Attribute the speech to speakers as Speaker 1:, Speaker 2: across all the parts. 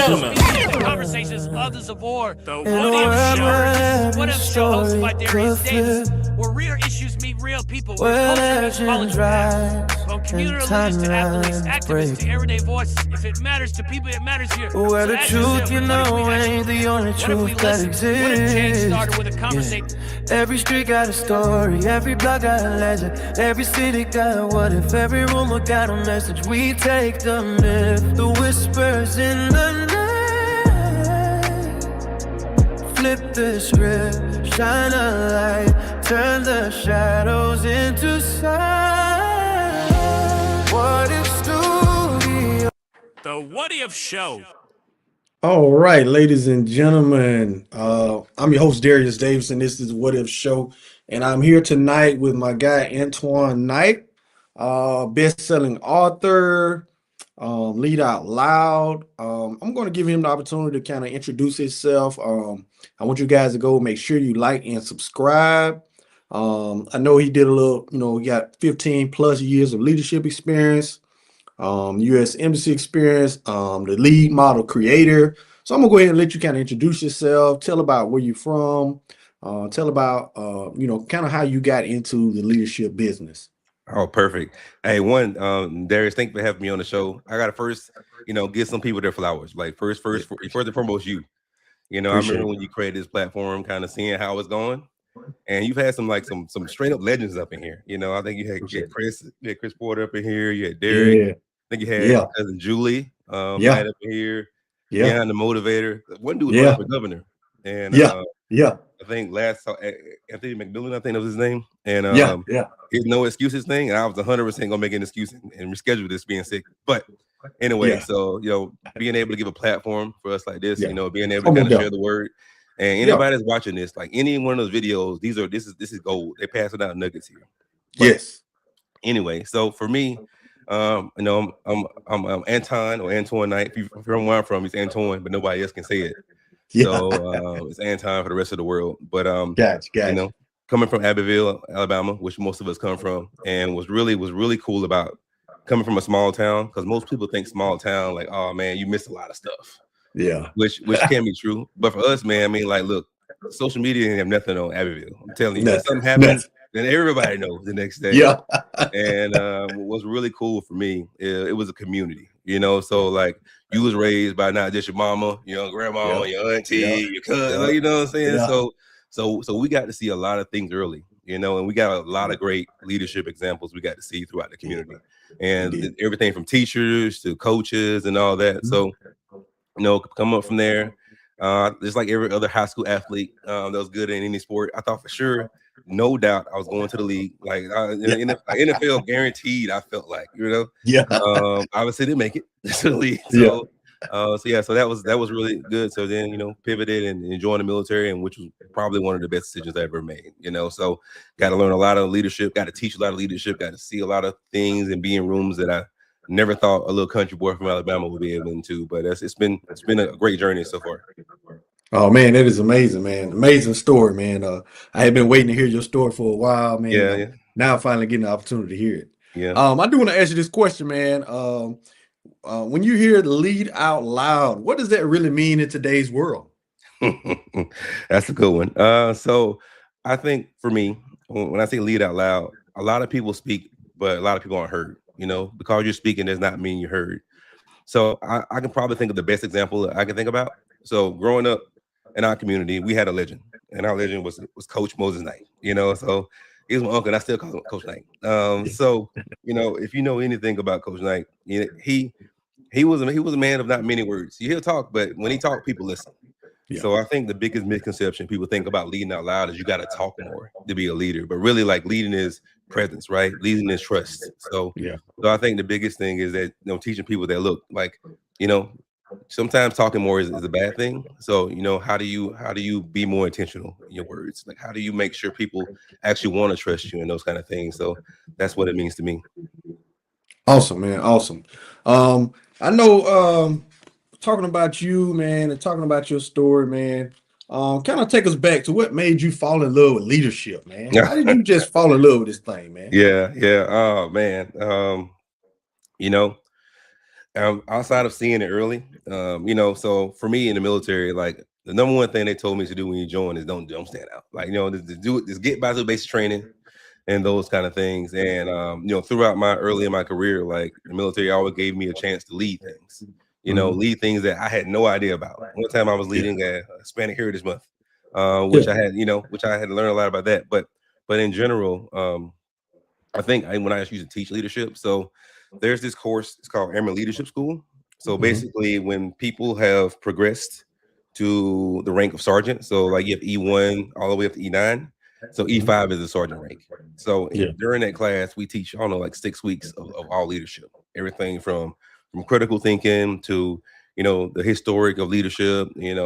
Speaker 1: gentlemen,
Speaker 2: the conversations others of war.
Speaker 1: the What If Show.
Speaker 2: Hosted by Darius Davis, where real issues meet real people, where culture meets politics. From community leaders to athletes, activists to everyday voices. If it matters to people, it matters here.
Speaker 3: Where the truth, you know, ain't the only truth that exists.
Speaker 2: What if change started with a conversation?
Speaker 3: Every street got a story, every block got a legend, every city got a what if, every rumor got a message. We take the myth, the whispers in the night, flip the script, shine a light, turn the shadows into sight. What if studio?
Speaker 1: The What If Show.
Speaker 4: All right, ladies and gentlemen, I'm your host, Darius Davis, and this is What If Show. And I'm here tonight with my guy, Antwan Knight, best-selling author, Lead Out Loud. I'm going to give him the opportunity to kind of introduce himself. I want you guys to go make sure you like and subscribe. I know he did a little, he got 15 plus years of leadership experience. U.S. Embassy experience, the lead model creator. So I'm gonna go ahead and let you kind of introduce yourself, tell about where you're from, tell about kind of how you got into the leadership business.
Speaker 5: Oh, perfect. Hey, Darius, thanks for having me on the show. I gotta first, give some people their flowers. Like first and foremost, you. I remember when you created this platform, kind of seeing how it's going. And you've had some straight up legends up in here. I think you had Chris Porter up in here. You had Derek.
Speaker 4: Yeah.
Speaker 5: I think you had cousin Julie up in here. Yeah, the motivator. One dude was running for governor. And I think Anthony McMillan, I think that was his name. And his no excuses thing. And I was 100% gonna make an excuse and reschedule this being sick. But anyway, so being able to give a platform for us like this, being able to kind of share the word. And anybody that's watching this, like any one of those videos, this is gold. They pass it out nuggets here. But
Speaker 4: yes.
Speaker 5: Anyway, so for me, I'm Antwan or Antwan Knight. If you're from where I'm from, it's Antwan, but nobody else can say it.
Speaker 4: Yeah.
Speaker 5: So it's Antwan for the rest of the world. But
Speaker 4: gotcha.
Speaker 5: Coming from Abbeville, Alabama, which most of us come from, and was really cool about coming from a small town, because most people think small town like, oh man, you missed a lot of stuff.
Speaker 4: Yeah,
Speaker 5: which can be true, but for us, man, I mean, like, look, social media didn't have nothing on Abbeville. I'm telling you, if something happens, then everybody knows the next day.
Speaker 4: Yeah,
Speaker 5: and what was really cool for me, it was a community. So like you was raised by not just your mama, grandma, your auntie, your cousin. You know what I'm saying?
Speaker 4: Yeah.
Speaker 5: So we got to see a lot of things early, and we got a lot of great leadership examples we got to see throughout the community, and everything from teachers to coaches and all that. So. Come up from there. Just like every other high school athlete that was good in any sport, I thought for sure, no doubt, I was going to the league. Like NFL guaranteed. I felt like, obviously didn't make it to the league. So, so that was really good. So then, pivoted and joined the military, and which was probably one of the best decisions I ever made. So got to learn a lot of leadership, got to teach a lot of leadership, got to see a lot of things and be in rooms that I never thought a little country boy from Alabama would be able to, but it's been a great journey so far.
Speaker 4: Oh man, that is amazing, man. Amazing story, man. I had been waiting to hear your story for a while, man.
Speaker 5: Yeah.
Speaker 4: Now I'm finally getting the opportunity to hear it.
Speaker 5: Yeah.
Speaker 4: I do want to ask you this question, man. When you hear lead out loud, what does that really mean in today's world?
Speaker 5: That's a good one. So I think for me, when I say lead out loud, a lot of people speak, but a lot of people aren't heard. Because you're speaking does not mean you heard. So I can probably think of the best example I can think about. So growing up in our community, we had a legend, and our legend was Coach Moses Knight. So he was my uncle, and I still call him Coach Knight. So if you know anything about Coach Knight, he was a man of not many words. He'll talk, but when he talks, people listen. Yeah. So I think the biggest misconception people think about leading out loud is you got to talk more to be a leader, but really, like, leading is presence, right? Leading is trust. So I think the biggest thing is that teaching people that, look, like, sometimes talking more is a bad thing. So how do you be more intentional in your words? Like, how do you make sure people actually want to trust you and those kind of things? So that's what it means to me.
Speaker 4: Awesome, man. Awesome. I know. Talking about you, man, and talking about your story, man, kind of take us back to what made you fall in love with leadership, man. How did you just fall in love with this thing, man?
Speaker 5: Yeah. Oh man. Outside of seeing it early, so for me in the military, like the number one thing they told me to do when you join is don't stand out. Like, just do it, just get by the basic training and those kind of things. And throughout my early in my career, like the military always gave me a chance to lead things. Lead things that I had no idea about. One time I was leading a Hispanic Heritage Month, which
Speaker 4: Yeah.
Speaker 5: which I had to learn a lot about that. But in general, I think when I used to teach leadership, so there's this course, it's called Airman Leadership School. So
Speaker 4: Mhm.
Speaker 5: basically, when people have progressed to the rank of sergeant, so like you have E1 all the way up to E9, so
Speaker 4: Mhm.
Speaker 5: E5 is the sergeant rank. So
Speaker 4: Yeah.
Speaker 5: during that class, we teach, I don't know, like 6 weeks of all leadership, everything from critical thinking to the historic of leadership, and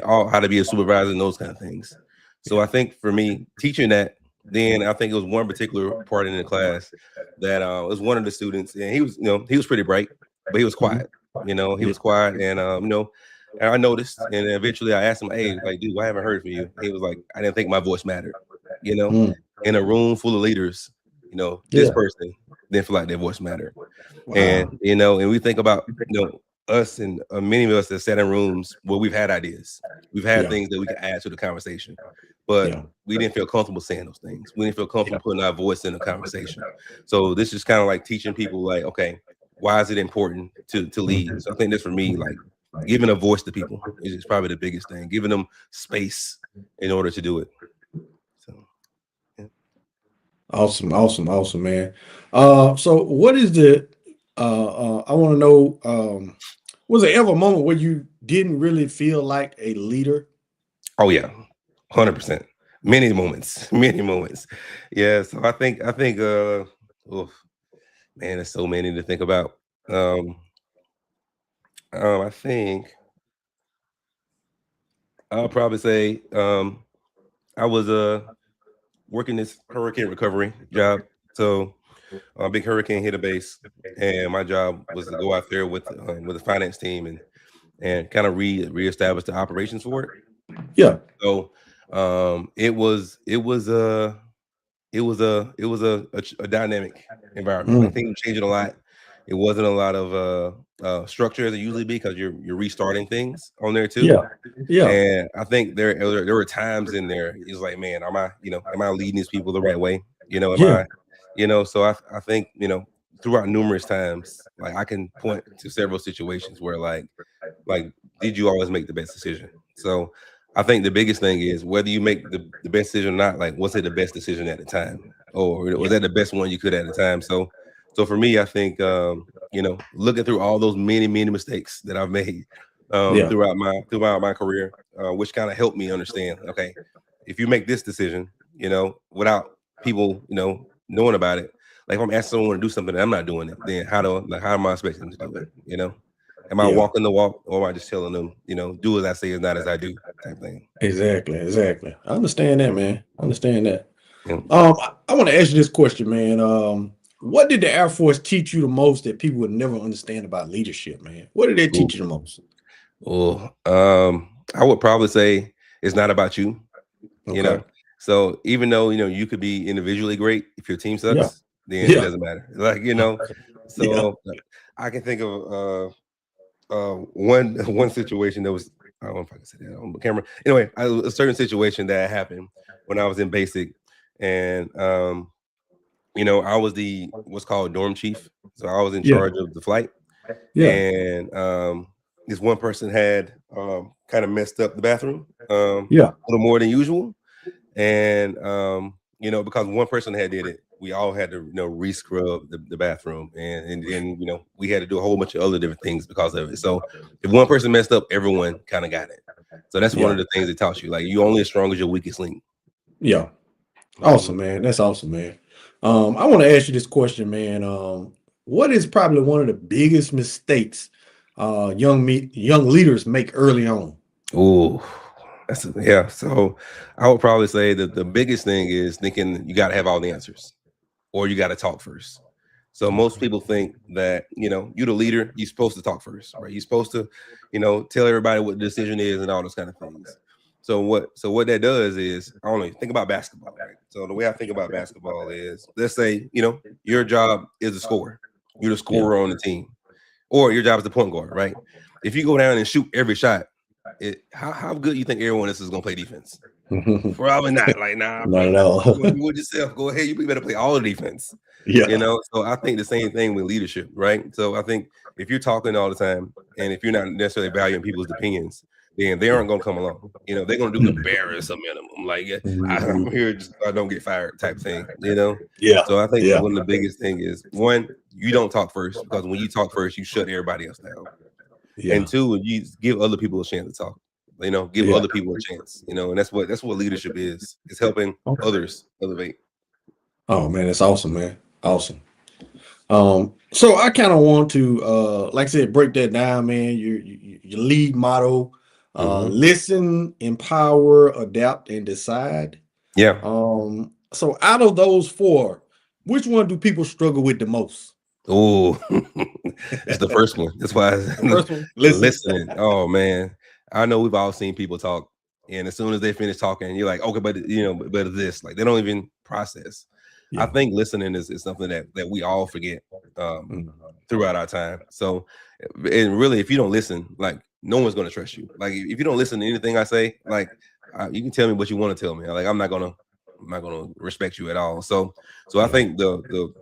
Speaker 5: all how to be a supervisor and those kind of things. So
Speaker 4: Yeah.
Speaker 5: I think for me, teaching that, then I think it was one particular part in the class that was one of the students, and he was pretty bright, but he was
Speaker 4: Mhm.
Speaker 5: quiet. He
Speaker 4: Yeah.
Speaker 5: was quiet, and and I noticed, and eventually I asked him, "Hey, like, dude, I haven't heard from you." He was like, "I didn't think my voice mattered." You know,
Speaker 4: Mm.
Speaker 5: in a room full of leaders, this
Speaker 4: Yeah.
Speaker 5: person didn't feel like their voice mattered. And
Speaker 4: Wow.
Speaker 5: and we think about us and many of us that sat in rooms where we've had ideas, we've had
Speaker 4: Yeah.
Speaker 5: things that we could add to the conversation, but
Speaker 4: Yeah.
Speaker 5: we didn't feel comfortable saying those things. We didn't feel
Speaker 4: Yeah.
Speaker 5: comfortable putting our voice in the conversation. So this is kind of like teaching people, like, okay, why is it important to lead?
Speaker 4: Mhm.
Speaker 5: So I think this for me, like giving a voice to people is probably the biggest thing. Giving them space in order to do it. So yeah.
Speaker 4: Awesome, awesome, awesome, man. So what is the I want to know, was there ever a moment where you didn't really feel like a leader?
Speaker 5: Oh yeah, 100%. Many moments, many moments. Yeah. So I think oof, man, there's so many to think about. Um, I think I'll probably say I was working this hurricane recovery job. So a big hurricane hit a base, and my job was to go out there with the finance team and kind of reestablish the operations for it.
Speaker 4: Yeah.
Speaker 5: So it was a dynamic environment. Like
Speaker 4: Mm.
Speaker 5: things were changing a lot. It wasn't a lot of structure as it usually be because you're restarting things on there too.
Speaker 4: Yeah. Yeah.
Speaker 5: And I think there were times in there. It's like, man, am I leading these people the right way? Am
Speaker 4: Yeah.
Speaker 5: I, So I think throughout numerous times, like I can point to several situations where like did you always make the best decision? So I think the biggest thing is whether you make the best decision or not, like was it the best decision at the time? Or was
Speaker 4: Yeah.
Speaker 5: that the best one you could at the time? So for me, I think looking through all those many, many mistakes that I've made
Speaker 4: Yeah.
Speaker 5: throughout my career, which kind of helped me understand, okay, if you make this decision, without people, knowing about it, like if I'm asking someone to do something and I'm not doing it, then how am I expecting them to do it? Am I
Speaker 4: Yeah.
Speaker 5: walking the walk, or am I just telling them, do as I say is not as I do, type thing?
Speaker 4: Exactly. Exactly. I understand that, man. I understand that.
Speaker 5: Yeah.
Speaker 4: I want to ask you this question, man. What did the Air Force teach you the most that people would never understand about leadership, man? What did they teach
Speaker 5: Ooh.
Speaker 4: you the most?
Speaker 5: Oh, I would probably say it's not about you, you
Speaker 4: Okay.
Speaker 5: know. So even though you could be individually great, if your team
Speaker 4: Yeah.
Speaker 5: sucks, then it
Speaker 4: Yeah.
Speaker 5: doesn't matter. Like
Speaker 4: Yeah.
Speaker 5: so I can think of one situation that was, I don't know if I can say that on camera. Anyway, a certain situation that happened when I was in basic, and I was the what's called dorm chief, so I was in
Speaker 4: Yeah.
Speaker 5: charge of the flight,
Speaker 4: Yeah.
Speaker 5: and this one person had kind of messed up the bathroom
Speaker 4: Yeah.
Speaker 5: a little more than usual, and because one person had did it, we all had to re-scrub the bathroom, and then we had to do a whole bunch of other different things because of it. So if one person messed up, everyone kind of got it. So that's one
Speaker 4: Yeah.
Speaker 5: of the things it taught you, like you only as strong as your weakest link.
Speaker 4: Yeah.
Speaker 5: Mhm.
Speaker 4: Awesome, man. That's awesome, man. I want to ask you this question, man. What is probably one of the biggest mistakes young leaders make early on?
Speaker 5: Ooh, yeah. So I would probably say that the biggest thing is thinking you got to have all the answers, or you got to talk first. So most
Speaker 4: Okay.
Speaker 5: people think that you're the leader, you're supposed to talk first, right? You're supposed to tell everybody what the decision is and all those kind of things. So what that does is, I don't know, think about basketball, right? So the way I think about basketball is, let's say your job is a scorer, you're the
Speaker 4: Yeah.
Speaker 5: scorer on the team. or your job is the point guard, right? If you go down and shoot every shot, how good you think everyone else is gonna play defense? Probably not. Like, nah,
Speaker 4: Not at
Speaker 5: bro.
Speaker 4: all.
Speaker 5: You would yourself. Go ahead. You better play all the defense.
Speaker 4: Yeah.
Speaker 5: You know. So I think the same thing with leadership, right? So I think if you're talking all the time and if you're not necessarily valuing people's opinions, then they aren't gonna come along. You know, they're gonna do the barest of minimum. Like, I'm here just so I don't get fired type thing. You know.
Speaker 4: Yeah.
Speaker 5: So I think
Speaker 4: Yeah.
Speaker 5: one of the biggest thing is, one, you don't talk first, because when you talk first, you shut everybody else down.
Speaker 4: Yeah.
Speaker 5: And two, you give other people a chance to talk. You know, give other people a chance. You know, and that's what leadership is. It's helping others elevate.
Speaker 4: Oh man, that's awesome, man. Awesome. So I kind of want to, like I said, break that down, man. Your lead motto: listen, empower, adapt, and decide.
Speaker 5: Yeah.
Speaker 4: So out of those four, which one do people struggle with the most?
Speaker 5: Oh, it's the first one. That's why
Speaker 4: First one,
Speaker 5: listening. Oh man, I know we've all seen people talk, and as soon as they finish talking, you're like, okay, but you know, but this, like, they don't even process. I think listening is something that we all forget throughout our time. So, and really, if you don't listen, like, no one's gonna trust you. Like, if you don't listen to anything I say, like, you can tell me what you want to tell me. Like, I'm not gonna respect you at all. So I think the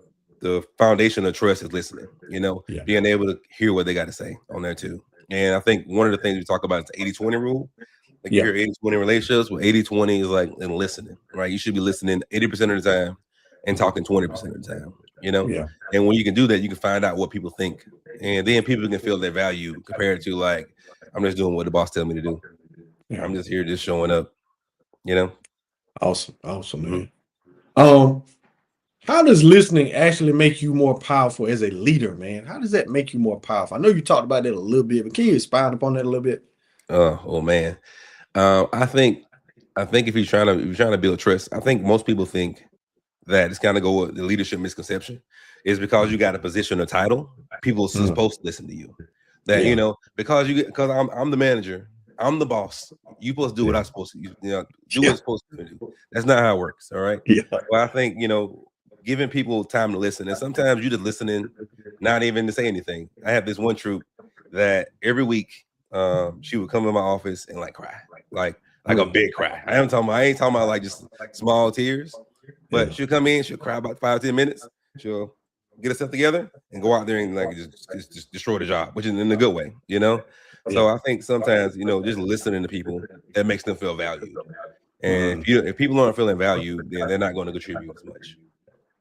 Speaker 5: foundation of trust is listening. You know, being able to hear what they got to say on there too. And I think one of the things we talk about is the 80-20 rule. Like, you hear 80-20 relationships, well, 80-20 is like in listening, right? You should be listening 80% of the time and talking 20% of the time, you know? And when you can do that, you can find out what people think. And then people can feel their value compared to, like, I'm just doing what the boss tells me to do. I'm just here, just showing up, you know?
Speaker 4: Awesome, man. How does listening actually make you more powerful as a leader, man? How does that make you more powerful? I know you talked about that a little bit, but can you expound upon that a little bit?
Speaker 5: Oh man. I think if you're trying to build trust, I think most people think that it's kind of go with the leadership misconception is because you got a position or title, people are supposed to listen to you. That you know, because I'm the manager, I'm the boss. You supposed to do what I'm supposed to, do what I'm supposed to do. That's not how it works. All right. Well, I think, you know, giving people time to listen, and sometimes you just listening, not even to say anything. I have this one troop that every week, she would come in my office and like cry, like a big cry. I ain't talking about like just small tears, but she'll come in, she'll cry about 5-10 minutes, she'll get herself together and go out there and like just destroy the job, which is in a good way, you know. So I think sometimes, you know, just listening to people, that makes them feel valued. And if people aren't feeling valued, then they're not going to contribute as much.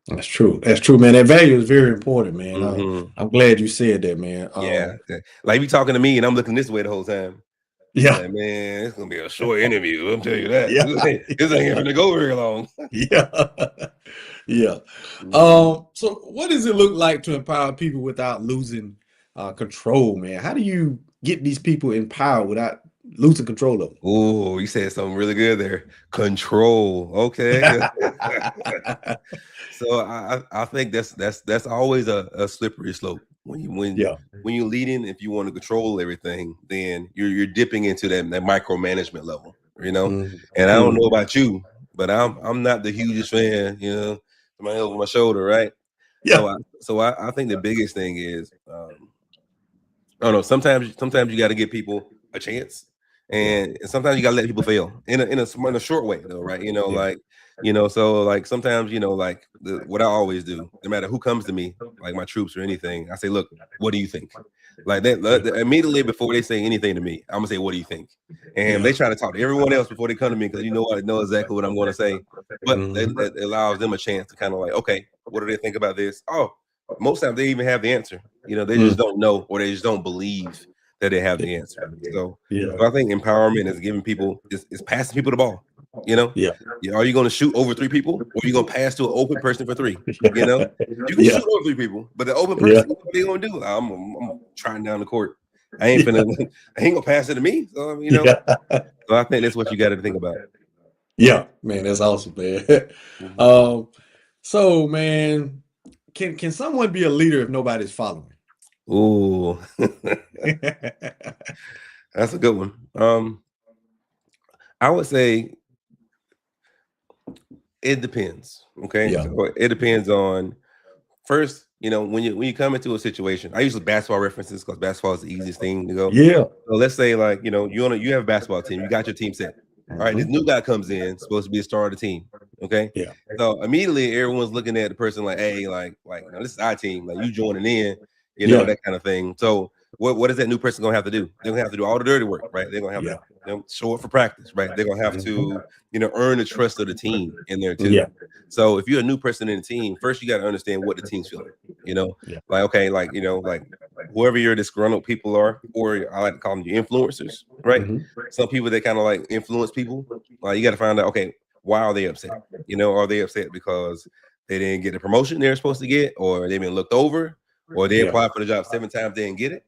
Speaker 4: That's true, man. That value is very important, man. I'm glad you said that, man.
Speaker 5: Like, you talking to me and I'm looking this way the whole time.
Speaker 4: Yeah,
Speaker 5: like, man, it's gonna be a short interview. I'm telling you that. This ain't gonna go very long.
Speaker 4: So what does it look like to empower people without losing control, man? How do you get these people empowered without losing control of them?
Speaker 5: Oh, you said something really good there. Control. Okay. So I think that's always a slippery slope. When you're leading, if you want to control everything, then you're dipping into that micromanagement level, you know. And I don't know about you, but I'm not the hugest fan, you know, somebody over my shoulder, right? So I think the biggest thing is, I don't know. Sometimes you got to give people a chance, and sometimes you got to let people fail in a short way, though, right? You know, like, you know, so like sometimes, you know, like what I always do, no matter who comes to me, like my troops or anything, I say, look, what do you think? Like that immediately before they say anything to me, I'm gonna say, what do you think? And they try to talk to everyone else before they come to me, because, you know, I know exactly what I'm going to say, but that allows them a chance to kind of like, okay, what do they think about this? Oh, most times they even have the answer. You know, they just don't know, or they just don't believe that they have the answer. So I think empowerment is giving people, is passing people the ball. You know, are you going to shoot over 3 people, or are you going to pass to an open person for 3? You know, you can shoot over 3 people, but the open person, what they going to do? I'm trying down the court. I ain't gonna pass it to me. So, you know, so I think that's what you got to think about.
Speaker 4: Yeah, man, that's awesome, man. So, man, can someone be a leader if nobody's following?
Speaker 5: Ooh, that's a good one. I would say it depends. Okay, so it depends on, first, when you come into a situation, I use basketball references because basketball is the easiest thing to go.
Speaker 4: Yeah.
Speaker 5: So let's say like you have a basketball team, you got your team set. All right, this new guy comes in, supposed to be a star of the team. Okay.
Speaker 4: Yeah.
Speaker 5: So immediately everyone's looking at the person like, hey, like this is our team, like you joining in,
Speaker 4: Yeah.
Speaker 5: that kind of thing. So what is that new person gonna have to do? They're gonna have to do all the dirty work, right? They're gonna have to show up for practice, right? They're gonna have to, earn the trust of the team in there too.
Speaker 4: Yeah.
Speaker 5: So if you're a new person in the team, first you got to understand what the team's feeling. Like okay, like like whoever your disgruntled people are, or I like to call them your influencers, right? Some people that kind of like influence people. Like you got to find out, okay, why are they upset? Are they upset because they didn't get the promotion they're supposed to get, or they've been looked over, or they applied for the job 7 times, they didn't get it?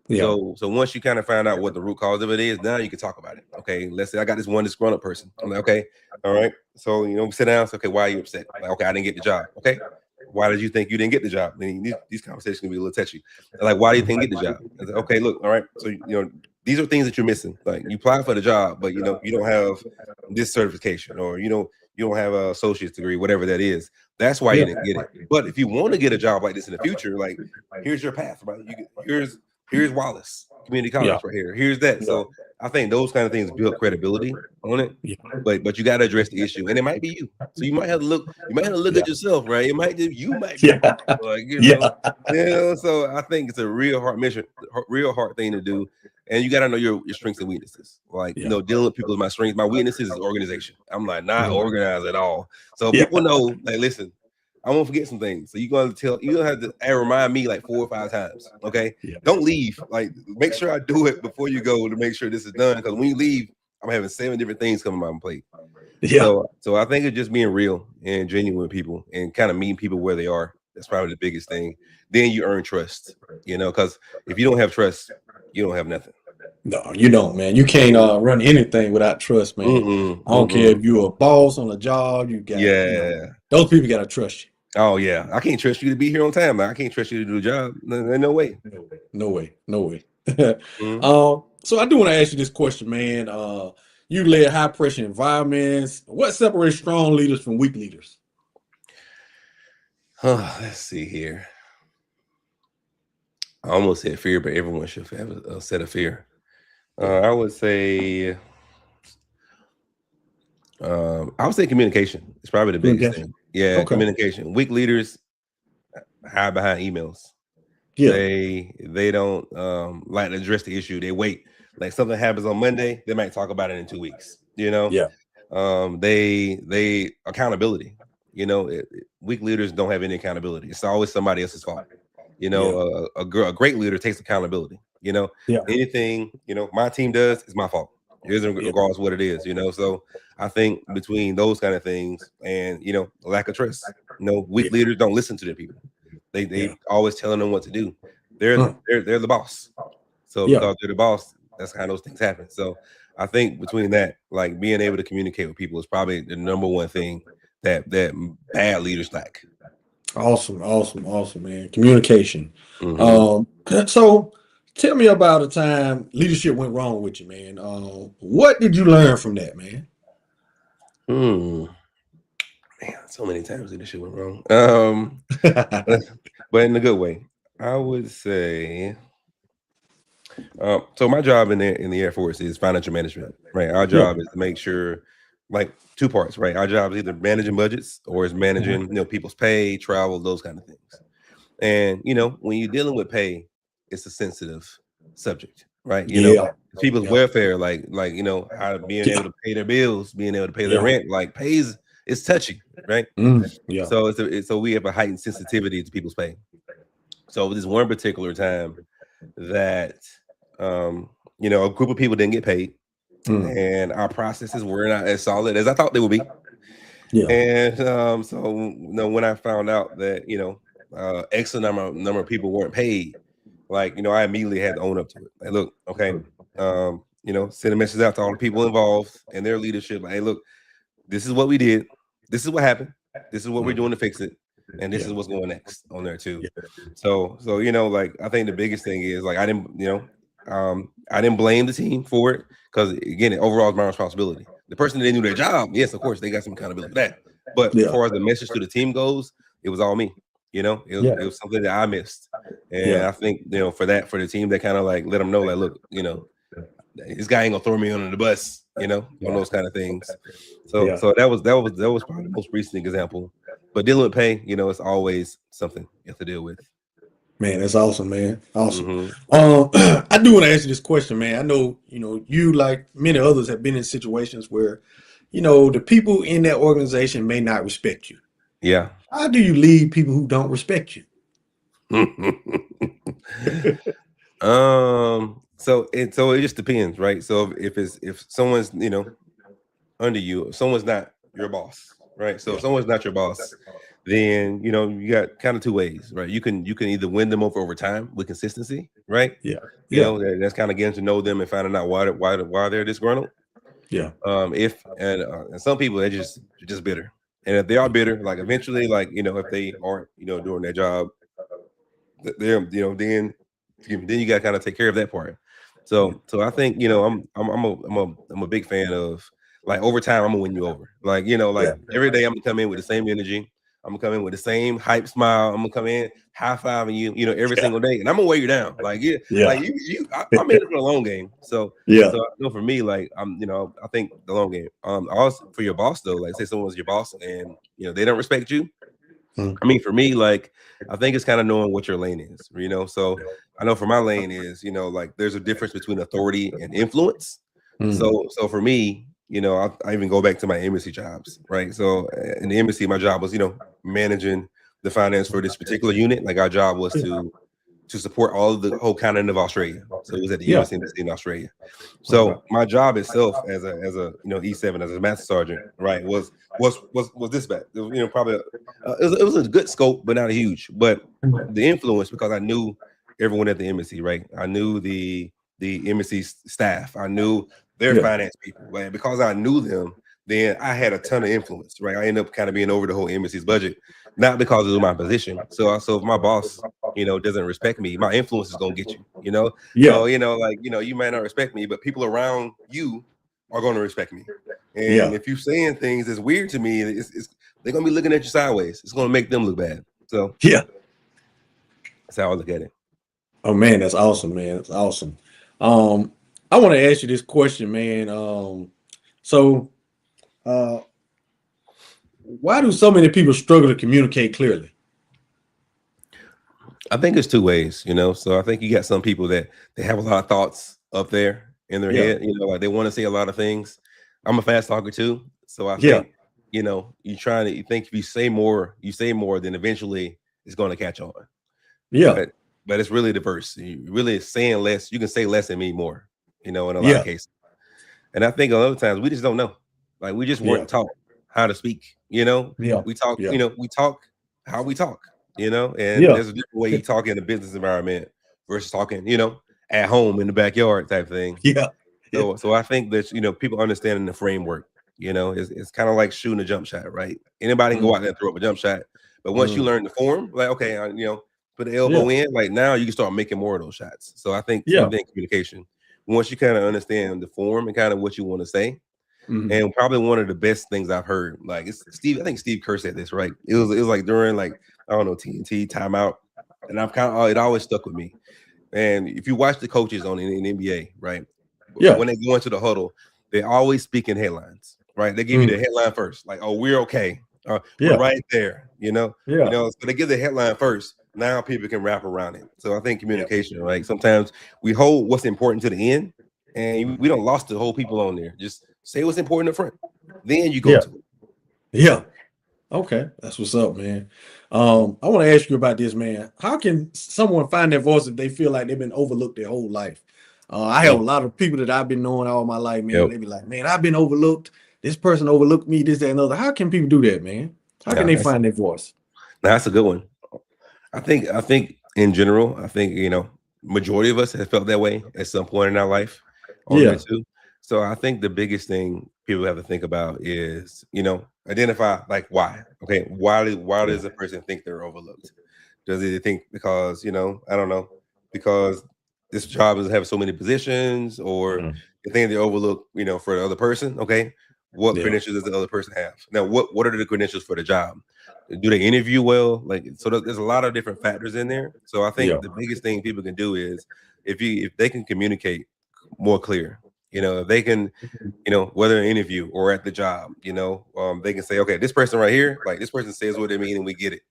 Speaker 4: Yeah.
Speaker 5: So once you kind of find out what the root cause of it is, now you can talk about it. Okay, let's say I got this one disgruntled person. I'm like, okay, all right. So we sit down. So, okay, why are you upset? Like, okay, I didn't get the job. Okay, why did you think you didn't get the job? I mean, these conversations can be a little touchy. Like, why do you think you get the job? I said, okay, look, all right. So these are things that you're missing. Like you applied for the job, but you don't have this certification, or you don't have an associate's degree, whatever that is. That's why you didn't get it. But if you want to get a job like this in the future, like here's your path, right? Here's Wallace Community College right here. Here's that. So I think those kind of things build credibility on it. But you got to address the issue, and it might be you. So you might have to look. You might have to look at yourself, right? It might be you might be like So I think it's a real hard mission, real hard thing to do. And you got to know your strengths and weaknesses. Like dealing with people is my strengths. My weaknesses is organization. I'm like not organized at all. So people know. Like, listen, I won't forget some things. So you're gonna have to remind me like 4 or 5 times. Okay. Don't leave. Like make sure I do it before you go to make sure this is done. Because when you leave, I'm having 7 different things coming on my plate. So I think it's just being real and genuine with people and kind of meeting people where they are. That's probably the biggest thing. Then you earn trust, because if you don't have trust, you don't have nothing.
Speaker 4: No, you don't, man. You can't run anything without trust, man. I don't care if you're a boss on a job. You got those people got to trust you.
Speaker 5: Oh yeah, I can't trust you to be here on time. I can't trust you to do the job. No way.
Speaker 4: No way. So I do want to ask you this question, man. You led high pressure environments. What separates strong leaders from weak leaders?
Speaker 5: Let's see here. I almost said fear, but everyone should have a set of fear. I would say communication is probably the biggest thing. Yeah, communication. Weak leaders hide behind emails. They don't like to address the issue. They wait. Like something happens on Monday, they might talk about it in 2 weeks. They accountability. Weak leaders don't have any accountability. It's always somebody else's fault. A great leader takes accountability. Anything my team does is my fault. It isn't regardless of what it is. So I think between those kind of things and lack of trust, weak leaders don't listen to their people. They always telling them what to do. They're the boss. So because they're the boss, that's how those things happen. So I think between that, like being able to communicate with people is probably the number one thing that bad leaders lack.
Speaker 4: Awesome, man. Communication. So tell me about a time leadership went wrong with you, man. What did you learn from that, man?
Speaker 5: Man, so many times leadership went wrong. But in a good way. I would say so my job in the Air Force is financial management, right? Our job is to make sure, like 2 parts, right? Our job is either managing budgets or is managing, people's pay, travel, those kind of things. And when you're dealing with pay, it's a sensitive subject, right? People's welfare, like how being able to pay their bills, being able to pay their rent, like pays, it's touchy, right? So we have a heightened sensitivity to people's pay. So this one particular time that a group of people didn't get paid, and our processes were not as solid as I thought they would be. And so when I found out that X number of people weren't paid, like I immediately had to own up to it. Like, look, okay, send a message out to all the people involved and their leadership. Like, hey, look, this is what we did. This is what happened. This is what we're doing to fix it. And this is what's going next on there too. So like I think the biggest thing is like I didn't blame the team for it because again, overall it's my responsibility. The person that didn't do their job, yes, of course, they got some accountability for that. But as far as the message to the team goes, it was all me.
Speaker 4: Yeah.
Speaker 5: It was something that I missed, and
Speaker 4: Yeah.
Speaker 5: I think for the team that kind of like let them know like, look, this guy ain't gonna throw me under the bus, on
Speaker 4: Yeah.
Speaker 5: those kind of things. So
Speaker 4: Yeah.
Speaker 5: so that was probably the most recent example. But dealing with pay, it's always something you have to deal with.
Speaker 4: Man, that's awesome, man. Awesome.
Speaker 5: Hmm.
Speaker 4: I do want to ask you this question, man. I know, you like many others have been in situations where, the people in that organization may not respect you.
Speaker 5: Yeah.
Speaker 4: How do you lead people who don't respect you?
Speaker 5: So it just depends, right? So if someone's under you, if someone's not your boss, right? So
Speaker 4: Yeah.
Speaker 5: if someone's not your boss, then you got kind of two ways, right? You can either win them over time with consistency, right?
Speaker 4: Yeah. Yeah.
Speaker 5: That's kind of getting to know them and finding out why they're disgruntled.
Speaker 4: Yeah.
Speaker 5: If and some people they're just bitter, and if they are bitter, like eventually, like if they aren't doing their job, they're then you got to kind of take care of that part. So I think I'm a big fan of, like, over time I'm gonna win you over. Like
Speaker 4: Yeah.
Speaker 5: every day I'm gonna come in with the same energy. I'm gonna come in with the same hype smile. I'm gonna come in high fiving you, every
Speaker 4: Yeah.
Speaker 5: single day, and I'm gonna wear you down. Like, yeah,
Speaker 4: Yeah.
Speaker 5: like I'm in it for the long game. So
Speaker 4: Yeah.
Speaker 5: so for me, like, I think the long game. Also for your boss though, like say someone's your boss and they don't respect you.
Speaker 4: Mm.
Speaker 5: I mean, for me, like, I think it's kind of knowing what your lane is. So I know for my lane is, like, there's a difference between authority and influence.
Speaker 4: Mm.
Speaker 5: So for me, I even go back to my embassy jobs, right? So in the embassy, my job was, managing the finance for this particular unit. Like, our job was to support all of the whole continent of Australia. So it was at the
Speaker 4: Yeah.
Speaker 5: U.S. Embassy in Australia.
Speaker 4: Okay.
Speaker 5: So my job itself as a E7, as a master sergeant, right, was this bad. It was, probably it was a good scope, but not a huge. But the influence, because I knew everyone at the embassy, right? I knew the embassy staff. I knew their
Speaker 4: Yeah.
Speaker 5: finance people, and because I knew them, then I had a ton of influence, right? I ended up kind of being over the whole embassy's budget, not because of my position. So if my boss doesn't respect me, my influence is gonna get you.
Speaker 4: Yeah.
Speaker 5: So like you might not respect me, but people around you are gonna respect me. And
Speaker 4: Yeah.
Speaker 5: if you're saying things that's weird to me, they're gonna be looking at you sideways. It's gonna make them look bad. So
Speaker 4: Yeah.
Speaker 5: that's how I look at it.
Speaker 4: Oh man, that's awesome, man. That's awesome. Um, I want to ask you this question, man. So uh why do so many people struggle to communicate clearly?
Speaker 5: I think it's two ways. So I think you got some people that they have a lot of thoughts up there in their
Speaker 4: Yeah.
Speaker 5: head, like they want to say a lot of things. I'm a fast talker too. So I
Speaker 4: Yeah.
Speaker 5: think, you think if you say more, then eventually it's going to catch on.
Speaker 4: Yeah.
Speaker 5: But it's really diverse. You really saying less, you can say less and mean more, in a lot of
Speaker 4: Yeah.
Speaker 5: cases. And I think a lot of times we just don't know. Like, we just
Speaker 4: Yeah.
Speaker 5: weren't taught how to speak.
Speaker 4: Yeah.
Speaker 5: We talk,
Speaker 4: Yeah.
Speaker 5: we talk how we talk, and
Speaker 4: Yeah.
Speaker 5: there's a different way you talk in a business environment versus talking, at home in the backyard type thing.
Speaker 4: Yeah. Yeah.
Speaker 5: So I think that people understanding the framework, it's kind of like shooting a jump shot, right? Anybody can go out there and throw up a jump shot, but once you
Speaker 4: Mm.
Speaker 5: learn the form, like, okay, put the
Speaker 4: Yeah.
Speaker 5: elbow in, like, now you can start making more of those shots. So I think
Speaker 4: Yeah.
Speaker 5: same thing, communication. Once you kind of understand the form and kind of what you want to say,
Speaker 4: Mhm.
Speaker 5: and probably one of the best things I've heard, like, it's Steve. I think Steve Kerr said this, right? It was like during, like, I don't know, TNT timeout, and it always stuck with me. And if you watch the coaches in the NBA, right,
Speaker 4: Yeah.
Speaker 5: when they go into the huddle, they always speak in headlines, right? They give you the headline first, like, "Oh, we're okay, we're
Speaker 4: Yeah.
Speaker 5: right there,"
Speaker 4: Yeah.
Speaker 5: So they give the headline first. Now people can wrap around it. So I think
Speaker 4: Yeah.
Speaker 5: communication, right? Sometimes we hold what's important to the end, and we don't lost the whole people on there. Just say what's important up front, then you go
Speaker 4: Yeah.
Speaker 5: to it.
Speaker 4: Yeah. Okay. That's what's up, man. I want to ask you about this, man. How can someone find their voice if they feel like they've been overlooked their whole life? I have
Speaker 5: Mm.
Speaker 4: a lot of people that I've been knowing all my life, man.
Speaker 5: Yep.
Speaker 4: They be like, man, I've been overlooked. This person overlooked me, this, that, and other. How can people do that, man? How can
Speaker 5: Yeah,
Speaker 4: they find their voice?
Speaker 5: that's a good one. I think in general, I think majority of us have felt that way at some point in our life, or
Speaker 4: Yeah.
Speaker 5: maybe two. So I think the biggest thing people have to think about is identify, like, why. Okay, why does a person think they're overlooked? Does they think because I don't know, because this job doesn't have so many positions, or
Speaker 4: Mhm.
Speaker 5: they think they're overlooked for the other person? Okay, What
Speaker 4: Yeah.
Speaker 5: credentials does the other person have? Now, what are the credentials for the job? Do they interview well? Like, so there's a lot of different factors in there. So I
Speaker 4: Yeah.
Speaker 5: think the biggest thing people can do is if they can communicate more clear, if they can, whether an interview or at the job, they can say, okay, this person right here, like this person says what they mean and we get it.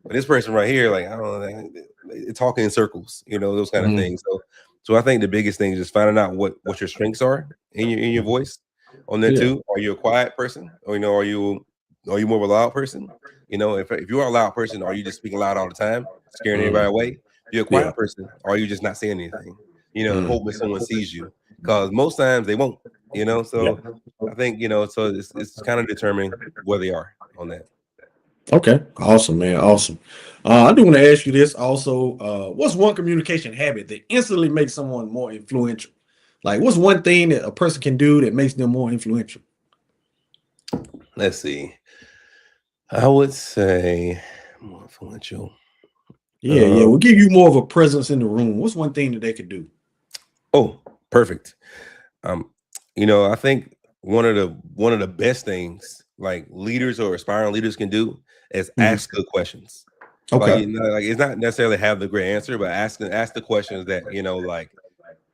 Speaker 5: But this person right here, like I don't know, it's talking in circles, those kind of things. So I think the biggest thing is just finding out what your strengths are in your voice. On that too, are you a quiet person, or are you more of a loud person? If you're a loud person, are you just speaking loud all the time, scaring everybody away? If you're a
Speaker 4: Yeah.
Speaker 5: quiet person, are you just not saying anything? Hoping someone sees you, because most times they won't. So I think so it's kind of determining where they are on that.
Speaker 4: Okay. Awesome, man. Awesome. I do want to ask you this also. What's one communication habit that instantly makes someone more influential? Like, what's one thing that a person can do that makes them more influential?
Speaker 5: Let's see. I would say more influential.
Speaker 4: Yeah. We'll give you more of a presence in the room. What's one thing that they could do?
Speaker 5: Oh, perfect. I think one of the best things like leaders or aspiring leaders can do is ask good questions.
Speaker 4: Okay.
Speaker 5: Like it's not necessarily have the great answer, but ask the questions that like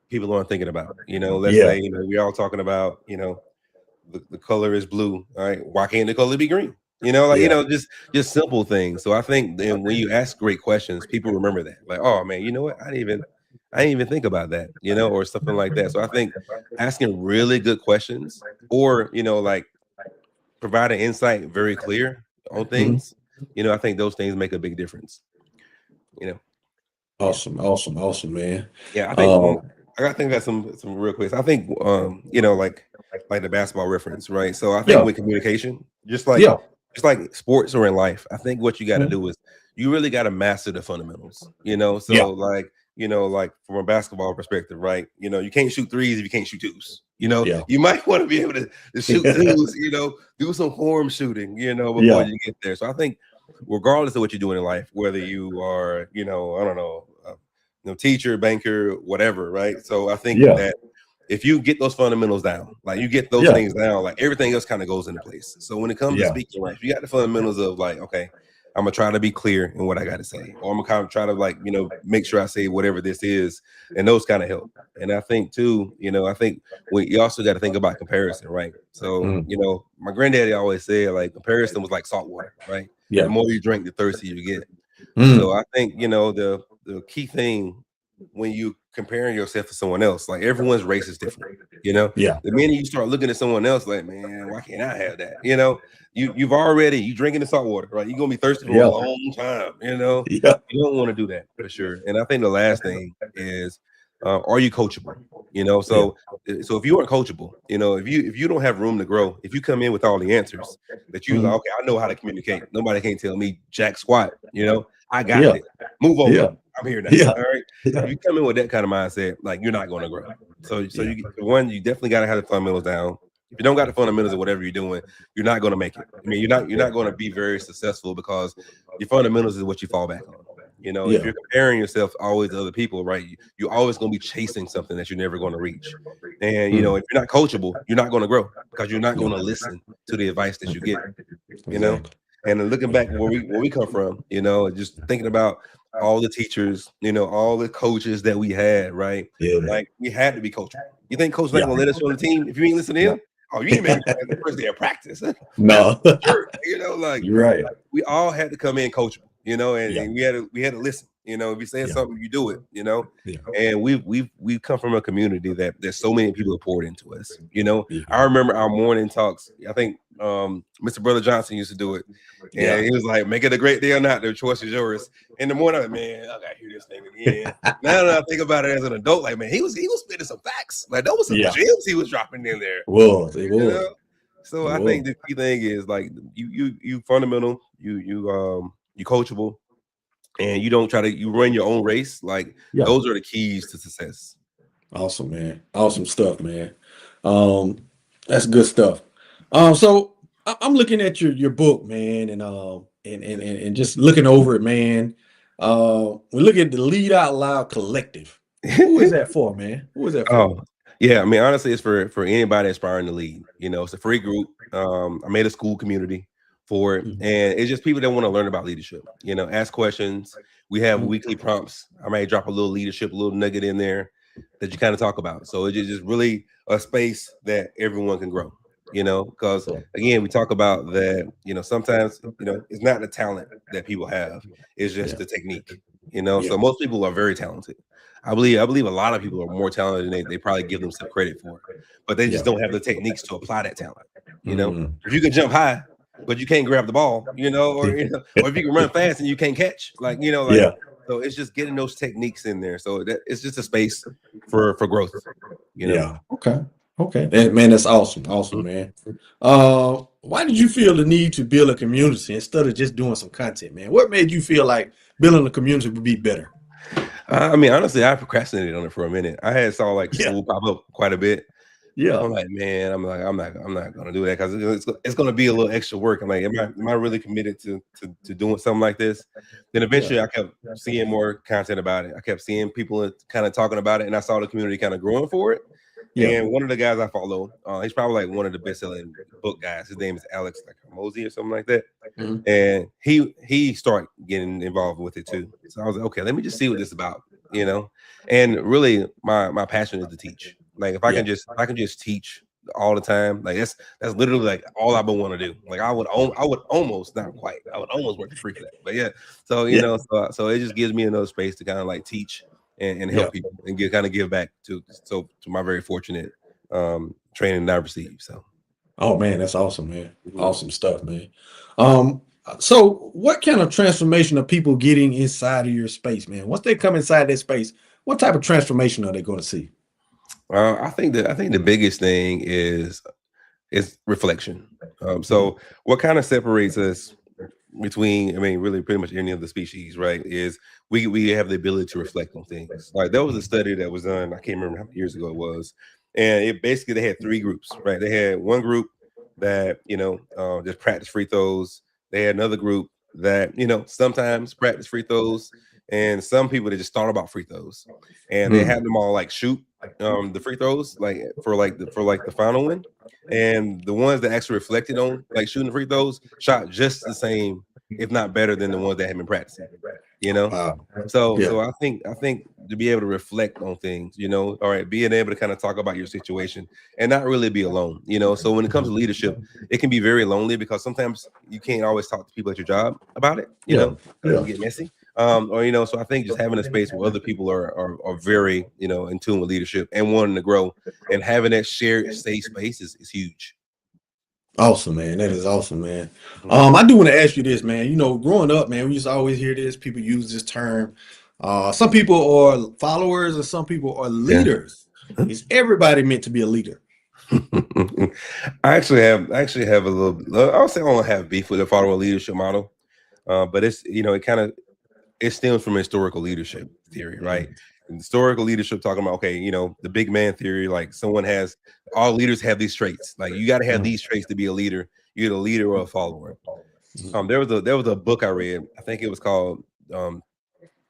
Speaker 5: people aren't thinking about. Let's say we're all talking about the color is blue. All right, why can't the color be green? Just simple things. So I think then when you ask great questions, people remember that. Like, oh man, you know what? I didn't even think about that, or something like that. So I think asking really good questions, or like providing insight very clear on things, I think those things make a big difference. Yeah.
Speaker 4: Awesome, man.
Speaker 5: Yeah, I think I think that's some real quick. I think like the basketball reference, right? So I think with communication, just like sports or in life, I think what you got to do is you really got to master the fundamentals. So like from a basketball perspective, right? You can't shoot threes if you can't shoot twos. You might want to be able to shoot twos, do some form shooting, before you get there. So I think regardless of what you're doing in life, whether you are, I don't know, teacher, banker, whatever, right? So I think that if you get those fundamentals down, like you get those things down, like everything else kind of goes into place. So when it comes to speaking, right, you got the fundamentals of like, okay, I'm gonna try to be clear in what I got to say, or I'm gonna kind of try to like, make sure I say whatever this is, and those kind of help. And I think too, I think you also got to think about comparison, right? So, my granddaddy always said like comparison was like salt water, right? The more you drink, the thirstier you get. So I think, the key thing when you comparing yourself to someone else, like everyone's race is different, the minute you start looking at someone else like, man, why can't I have that? You've already drinking the salt water, right? You're gonna be thirsty for a long time, you don't want to do that for sure. And I think the last thing is are you coachable? So if you aren't coachable, if you don't have room to grow, if you come in with all the answers that you like, okay, I know how to communicate, nobody can't tell me jack squat, I got it. Move over. I'm here now. All right. If you come in with that kind of mindset, like you're not going to grow. So you definitely got to have the fundamentals down. If you don't got the fundamentals of whatever you're doing, you're not going to make it. I mean, you're not going to be very successful because your fundamentals is what you fall back on. If you're comparing yourself always to other people, right, you're always going to be chasing something that you're never going to reach. And if you're not coachable, you're not going to grow because you're not going to listen to the advice that you get. And then looking back where we come from, just thinking about all the teachers, all the coaches that we had, right? Like we had to be coachable. You think coach not gonna let us on the team if you ain't listening to him? Oh, you ain't making the first day of practice.
Speaker 4: No,
Speaker 5: like
Speaker 4: you're right.
Speaker 5: We all had to come in coachable, and we had to listen. If you say something, you do it, And we've come from a community that there's so many people that poured into us. I remember our morning talks. I think Mr. Brother Johnson used to do it. And he was like, make it a great day or not, the choice is yours. In the morning, I'm like, man, I gotta hear this thing again. Now that I think about it as an adult, like, man, he was spitting some facts. Like that was some gems he was dropping in there. So I think the key thing is like you fundamental, you coachable, and you run your own race. Like those are the keys to success.
Speaker 4: Awesome, man. Awesome stuff, man. That's good stuff. So I'm looking at your book, man, and just looking over it, man. We look at the Lead Out Loud Collective. Who is that for, man? Who is that for?
Speaker 5: Yeah, I mean, honestly, it's for anybody aspiring to lead. You know, it's a free group. I made a school community for it,
Speaker 4: Mhm.
Speaker 5: and it's just people that want to learn about leadership. You know, ask questions. We have
Speaker 4: Mhm.
Speaker 5: weekly prompts. I might drop a little leadership, a little nugget in there that you kind of talk about. So it's just really a space that everyone can grow. You know, because again, we talk about that. You know, sometimes it's not the talent that people have; it's just
Speaker 4: Yeah.
Speaker 5: the technique. You know,
Speaker 4: Yeah.
Speaker 5: so most people are very talented. I believe a lot of people are more talented than they probably give themselves credit for, but they just
Speaker 4: Yeah.
Speaker 5: don't have the techniques to apply that talent. You know,
Speaker 4: Mm.
Speaker 5: if you can jump high, but you can't grab the ball, or or if you can run fast and you can't catch,
Speaker 4: Yeah.
Speaker 5: so it's just getting those techniques in there. So that it's just a space for growth. You know.
Speaker 4: Yeah. Okay. Okay. Man, that's awesome. Awesome, man. Why did you feel the need to build a community instead of just doing some content, man? What made you feel like building a community would be better?
Speaker 5: I mean, honestly, I procrastinated on it for a minute. I had saw like
Speaker 4: Yeah.
Speaker 5: school pop up quite a bit.
Speaker 4: Yeah.
Speaker 5: I'm like, man, I'm not gonna do that because it's gonna be a little extra work. I'm like, am I really committed to doing something like this? Then
Speaker 4: Yeah.
Speaker 5: eventually I kept seeing more content about it. I kept seeing people kind of talking about it, and I saw the community kind of growing for it.
Speaker 4: Yeah.
Speaker 5: And one of the guys I follow, he's probably like one of the best-selling book guys. His name is Alex like Mosey or something like that.
Speaker 4: Mhm.
Speaker 5: And he started getting involved with it too. So I was like, okay, let me just see what this is about, you know. And really, my passion is to teach. Like
Speaker 4: Yeah.
Speaker 5: if I can just teach all the time, like that's literally like all I would want to do. Like I would almost not quite. I would almost work for free for that. But yeah, so
Speaker 4: Yeah.
Speaker 5: so it just gives me another space to kind of like teach and
Speaker 4: Yeah.
Speaker 5: help people and give back to my very fortunate training that I received. So
Speaker 4: Oh man, that's awesome, man.
Speaker 5: mhm.
Speaker 4: Awesome stuff, man. So what kind of transformation are people getting inside of your space, man? Once they come inside that space, what type of transformation are they going to see?
Speaker 5: I think the biggest thing is reflection.
Speaker 4: Mhm.
Speaker 5: So what kind of separates us between, I mean, really pretty much any of the species, right? Is we have the ability to reflect on things. Like there was a study that was done, I can't remember how many years ago it was, and it basically they had three groups, right? They had one group that just practice free throws. They had another group that sometimes practice free throws, and some people that just thought about free throws, and they
Speaker 4: Mm.
Speaker 5: had them all like shoot the free throws like for like the final win, and the ones that actually reflected on like shooting free throws shot just the same, if not better than the ones that had been practicing. You know,
Speaker 4: Wow.
Speaker 5: so
Speaker 4: Yeah.
Speaker 5: I think to be able to reflect on things, all right, being able to kind of talk about your situation and not really be alone. So when it comes to leadership, it can be very lonely because sometimes you can't always talk to people at your job about it.
Speaker 4: Yeah.
Speaker 5: Because it
Speaker 4: Yeah.
Speaker 5: can get messy. Or so I think just having a space where other people are very in tune with leadership and wanting to grow and having that shared safe space is huge.
Speaker 4: Awesome, man. That is awesome, man.
Speaker 5: Mhm.
Speaker 4: I do want to ask you this, man. Growing up, man, we used to always hear this. People use this term. Some people are followers and some people are
Speaker 5: Yeah.
Speaker 4: leaders. Is everybody meant to be a leader?
Speaker 5: I actually have a little. I would say I don't have beef with the follower leadership model, but it's it stems from historical leadership theory, right?
Speaker 4: Mm.
Speaker 5: And historical leadership talking about okay, the big man theory, like all leaders have these traits. Like you got to have
Speaker 4: Mm.
Speaker 5: these traits to be a leader. You're a leader or a follower.
Speaker 4: Mm.
Speaker 5: There was a book I read. I think it was called um,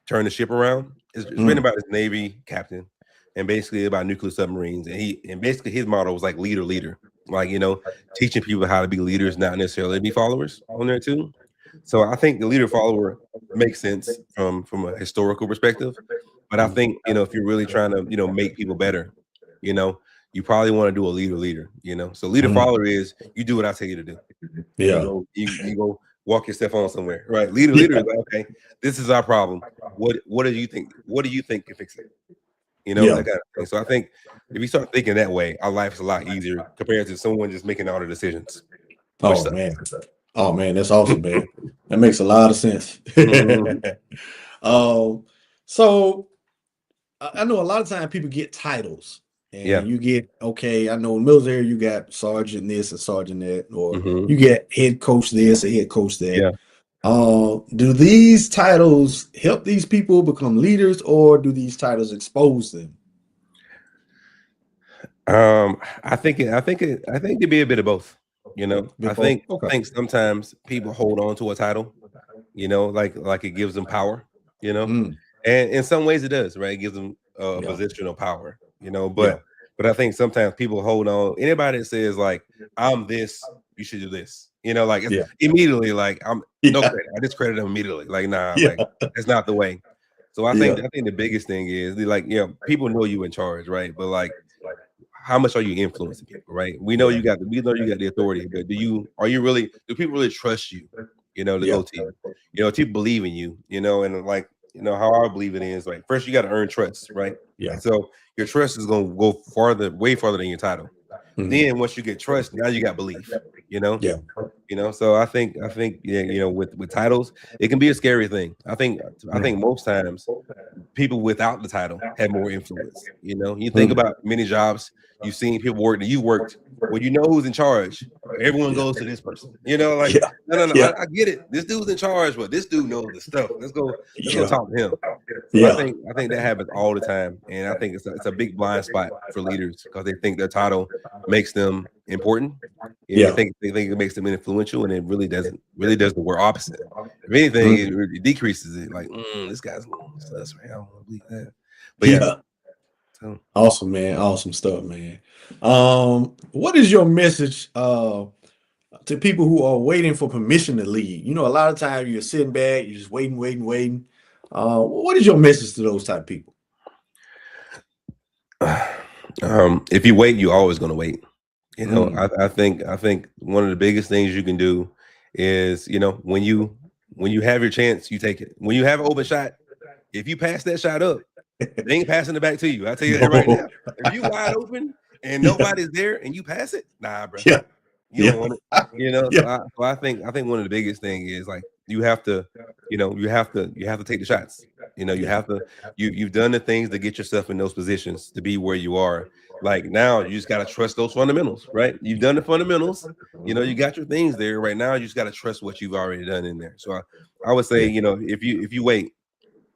Speaker 5: "Turn the Ship Around." It's written
Speaker 4: Mm.
Speaker 5: about this Navy captain, and basically about nuclear submarines. And basically his motto was like leader, like teaching people how to be leaders, not necessarily be followers on there too. So I think the leader follower makes sense from a historical perspective, but I
Speaker 4: Mm.
Speaker 5: think if you're really trying to make people better, you know, you probably want to do a leader. So leader
Speaker 4: Mm.
Speaker 5: follower is you do what I tell you to do.
Speaker 4: Yeah.
Speaker 5: You go walk yourself on somewhere, right? Leader
Speaker 4: Yeah.
Speaker 5: is like, okay, this is our problem. What do you think? What do you think can fix it?
Speaker 4: Yeah.
Speaker 5: That kind of thing. So I think if you start thinking that way, our life is a lot easier compared to someone just making all the decisions, which
Speaker 4: Oh
Speaker 5: sucks.
Speaker 4: man. Oh man, that's awesome, man. That makes a lot of sense.
Speaker 5: Mhm.
Speaker 4: um, so I know a lot of times people get titles,
Speaker 5: Yeah.
Speaker 4: and you get okay. I know in the military you got sergeant this and sergeant that, or
Speaker 5: Hmm.
Speaker 4: you get head coach this and head coach that.
Speaker 5: Yeah.
Speaker 4: Do these titles help these people become leaders, or do these titles expose them?
Speaker 5: I think it'd be a bit of both. I
Speaker 4: Before,
Speaker 5: think
Speaker 4: okay.
Speaker 5: I think sometimes people hold on to a title, like it gives them power,
Speaker 4: Mm,
Speaker 5: and in some ways it does, right? It gives them a
Speaker 4: yeah,
Speaker 5: position of power,
Speaker 4: yeah,
Speaker 5: But I think sometimes people hold on. Anybody that says like I'm this, you should do this. You know, like it's
Speaker 4: Yeah.
Speaker 5: immediately like I'm no
Speaker 4: Yeah.
Speaker 5: credit. I discredit them immediately. Like nah,
Speaker 4: Yeah.
Speaker 5: like that's not the way. So I
Speaker 4: Yeah.
Speaker 5: think the biggest thing is like people know you in charge, right? But like how much are you influencing people, right? We know you got the authority, but do people really trust you, to go to you? People believe in you, and like how I believe it is like first you got to earn trust, right?
Speaker 4: Yeah.
Speaker 5: So your trust is gonna go way farther than your title. Then once you get trust, now you got belief,
Speaker 4: Yeah.
Speaker 5: So I think with titles, it can be a scary thing. I think most times people without the title have more influence. You think about many jobs you've seen people work that you worked when you know who's in charge. Everyone goes to this person. Like no. I get it. This dude's in charge, but this dude knows the stuff. Let's go talk to him. So I think that happens all the time, and I think it's a big blind spot for leaders because they think their title makes them important. They think it makes them influential, and it really doesn't. Really does the word opposite. If anything, it decreases it. Like this guy's sus, man. I don't want to believe that. But so.
Speaker 4: Awesome, man. Awesome stuff, man. What is your message to people who are waiting for permission to lead? A lot of times you're sitting back, you're just waiting. What is your message to those type of people?
Speaker 5: If you wait, you're always going to wait. I think one of the biggest things you can do is, when you have your chance, you take it. When you have an open shot, if you pass that shot up, they ain't passing it back to you. I tell you that right now. If you wide open and nobody's there and you pass it, nah, bro.
Speaker 4: Yeah.
Speaker 5: You don't want it. So I think one of the biggest things is like you have to take the shots. You've done the things to get yourself in those positions to be where you are. Like now you just gotta trust those fundamentals, right? You've done the fundamentals, you got your things there. Right now, you just gotta trust what you've already done in there. So I would say, if you wait,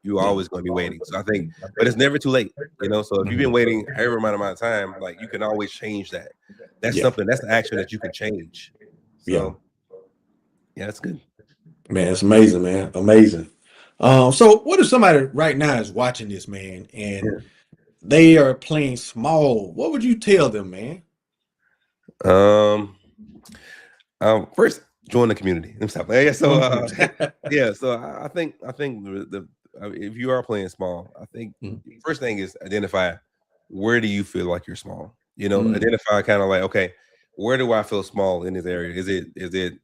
Speaker 5: you're always going to be waiting. So I think, but it's never too late, So if you've been waiting every amount of time, like you can always change that. That's something. That's the action that you can change. So yeah, that's good.
Speaker 4: Man, it's amazing, man. Amazing. So what if somebody right now is watching this, man, and they are playing small? What would you tell them, man?
Speaker 5: First, join the community and stuff. So I think the if you are playing small, I think the first thing is identify where do you feel like you're small. Identify kind of like, okay, where do I feel small in this area? Is it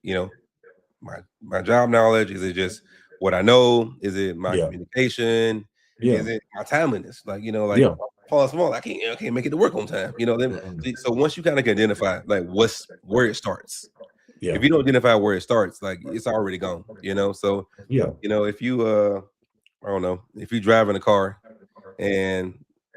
Speaker 5: my job knowledge? Is it just what I know? Is it my communication? Is it my timeliness? Falling small, I can't make it to work on time. So once you kind of identify like where it starts. If you don't identify where it starts, like it's already gone. So if you I don't know, if you drive in a car and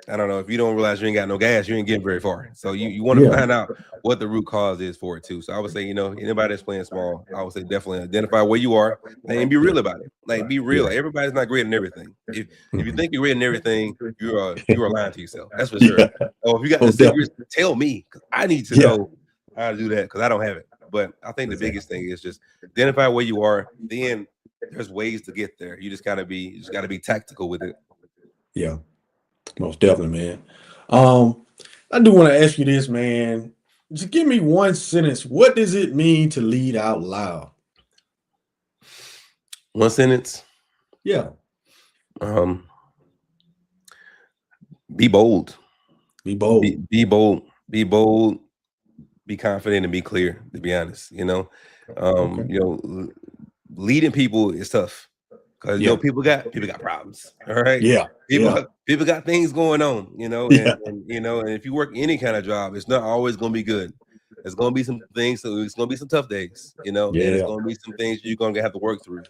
Speaker 5: I don't know, if you don't realize you ain't got no gas, you ain't getting very far. So you want to find out what the root cause is for it too. So I would say, anybody that's playing small, I would say definitely identify where you are and be real about it. Like be real. Like, everybody's not great in everything. If you think you're great in everything, you are lying to yourself. That's for sure. Oh, if you got the secrets, tell me, because I need to know how to do that because I don't have it. But I think the biggest thing is just identify where you are. Then there's ways to get there. You just gotta be tactical with it.
Speaker 4: Yeah, most definitely, man. I do want to ask you this, man. Just give me one sentence. What does it mean to lead out loud?
Speaker 5: One sentence?
Speaker 4: Yeah.
Speaker 5: Be bold.
Speaker 4: Be bold.
Speaker 5: Be bold. Be bold. Be confident and be clear. To be honest, leading people is tough because people got problems. All right. People got things going on. And if you work any kind of job, it's not always going to be good. There's going to be some things. So it's going to be some tough days. And it's going to be some things you're going to have to work through.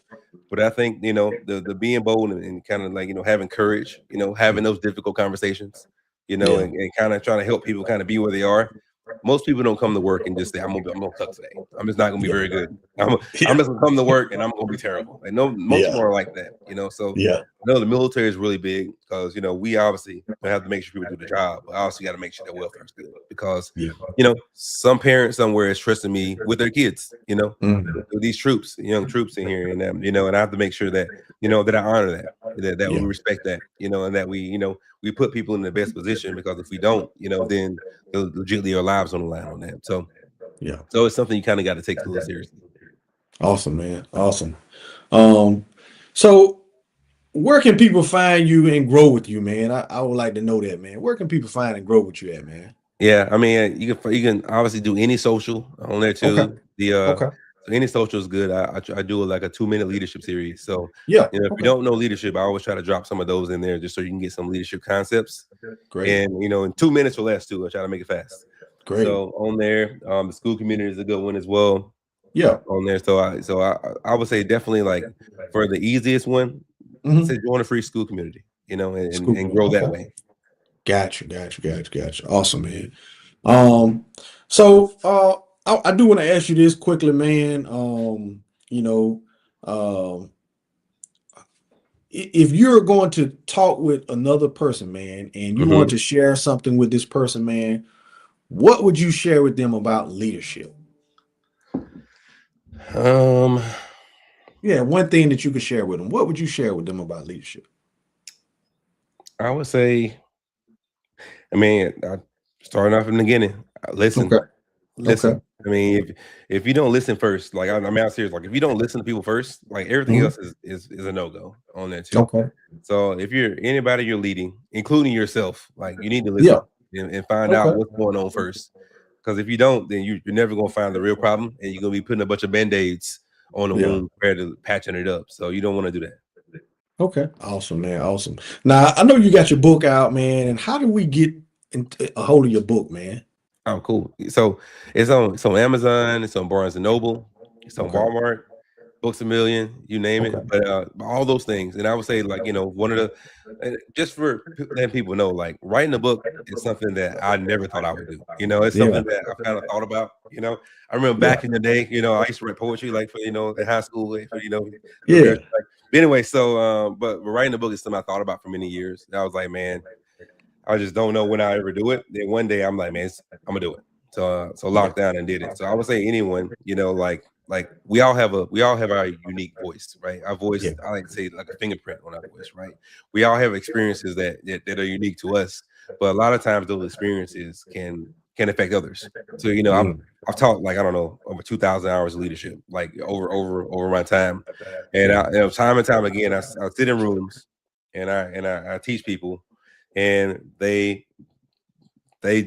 Speaker 5: But I think the being bold and kind of like having courage. Having those difficult conversations. And kind of trying to help people kind of be where they are. Most people don't come to work and just say, I'm gonna suck today. I'm just not gonna be very good. I'm just gonna come to work and I'm gonna be terrible. And no, most people are like that, you know. So
Speaker 6: Yeah.
Speaker 5: I know the military is really big because we obviously have to make sure people do the job, but I also got to make sure their welfare is good because
Speaker 6: Yeah.
Speaker 5: some parents somewhere is trusting me with their kids,
Speaker 6: Mhm.
Speaker 5: with these troops, young troops in here, and and I have to make sure that that I honor that we
Speaker 6: Yeah.
Speaker 5: respect that, and that we put people in the best position because if we don't, then legitimately our lives on the line on that. So
Speaker 6: Yeah.
Speaker 5: it's something you kind of got to take a little seriously.
Speaker 4: Awesome, man. Awesome. So where can people find you and grow with you, man? I would like to know that, man. Where can people find and grow with you at, man?
Speaker 5: Yeah, I mean, you can obviously do any social on there
Speaker 4: Okay.
Speaker 5: too. The
Speaker 4: Okay.
Speaker 5: so any social is good. I do like a 2-minute leadership series. So
Speaker 4: Yeah.
Speaker 5: if you
Speaker 4: Okay.
Speaker 5: don't know leadership, I always try to drop some of those in there just so you can get some leadership concepts.
Speaker 4: Great.
Speaker 5: And in 2 minutes or less too. I try to make it fast.
Speaker 4: Great.
Speaker 5: So on there, the school community is a good one as well
Speaker 4: Yeah.
Speaker 5: on there. So I would say definitely like for the easiest one,
Speaker 4: Mhm.
Speaker 5: say join a free school community,
Speaker 4: School
Speaker 5: and grow that
Speaker 4: okay.
Speaker 5: way.
Speaker 4: Gotcha. Awesome, man. So I do want to ask you this quickly, man. You know, um, if you're going to talk with another person, man, and you want
Speaker 5: Mhm.
Speaker 4: to share something with this person, man, what would you share with them about leadership?
Speaker 5: Um,
Speaker 4: Yeah, one thing that you could share with them. What would you share with them about leadership?
Speaker 5: I would say, I mean, starting off in the beginning, listen.
Speaker 4: Okay. Okay.
Speaker 5: Listen. I mean, if you don't listen first, like I'm serious. Like if you don't listen to people first, like everything
Speaker 4: Mhm.
Speaker 5: else is a no-go on that too.
Speaker 4: Okay.
Speaker 5: So if you're anybody you're leading, including yourself, like you need to
Speaker 4: Yeah.
Speaker 5: listen and find out
Speaker 4: Okay.
Speaker 5: what's going on first. Because if you don't, then you're never gonna find the real problem, and you're gonna be putting a bunch of band-aids on the
Speaker 4: Yeah.
Speaker 5: wound compared to patching it up. So you don't want to do that.
Speaker 4: Okay. Awesome, man. Awesome. Now I know you got your book out, man. And how do we get a hold of your book, man?
Speaker 5: Oh, cool. So it's on Amazon, it's on Barnes and Noble, it's on
Speaker 4: Okay.
Speaker 5: Walmart, Books a Million, you name it.
Speaker 4: Okay.
Speaker 5: But all those things, and I would say like one of the just for letting people know, like writing a book is something that I never thought I would do. It's
Speaker 4: Yeah.
Speaker 5: something that I've kind of thought about. I remember
Speaker 4: Yeah.
Speaker 5: back in the day, I used to write poetry like for in high school, like, for little
Speaker 4: Yeah.
Speaker 5: girls. Like, but anyway, so but writing a book is something I thought about for many years. And I was like, man, I just don't know when I ever do it. Then one day I'm like, man, I'm gonna do it. So
Speaker 4: Yeah.
Speaker 5: locked down and did it. So I would say anyone, like we all have our unique voice, right? Our voice,
Speaker 4: Yeah.
Speaker 5: I like to say like a fingerprint on our voice, right? We all have experiences that are unique to us, but a lot of times those experiences can affect others. So
Speaker 4: Mm.
Speaker 5: I've taught like I don't know over 2,000 hours of leadership, like over my time, and
Speaker 4: Yeah.
Speaker 5: time and time again, I sit in rooms and I teach people, and they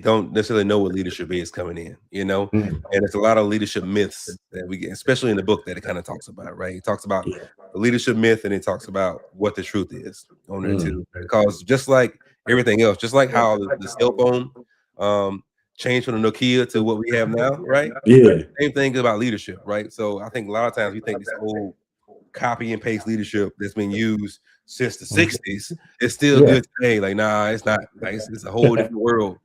Speaker 5: don't necessarily know what leadership is coming in.
Speaker 4: Mm.
Speaker 5: And it's a lot of leadership myths that we get, especially in the book that it kind of talks about, right? It talks about
Speaker 4: Yeah.
Speaker 5: the leadership myth and it talks about what the truth is on there
Speaker 4: Mm.
Speaker 5: too. Because just like everything else, just like how the cell phone um changed from the Nokia to what we have now, right?
Speaker 4: Yeah.
Speaker 5: Same thing about leadership, right? So I think a lot of times we think this old copy and paste leadership that's been used since the
Speaker 4: Mhm.
Speaker 5: 60s is still
Speaker 4: Yeah.
Speaker 5: good today. Like, nah, it's not. Like, it's a whole different world.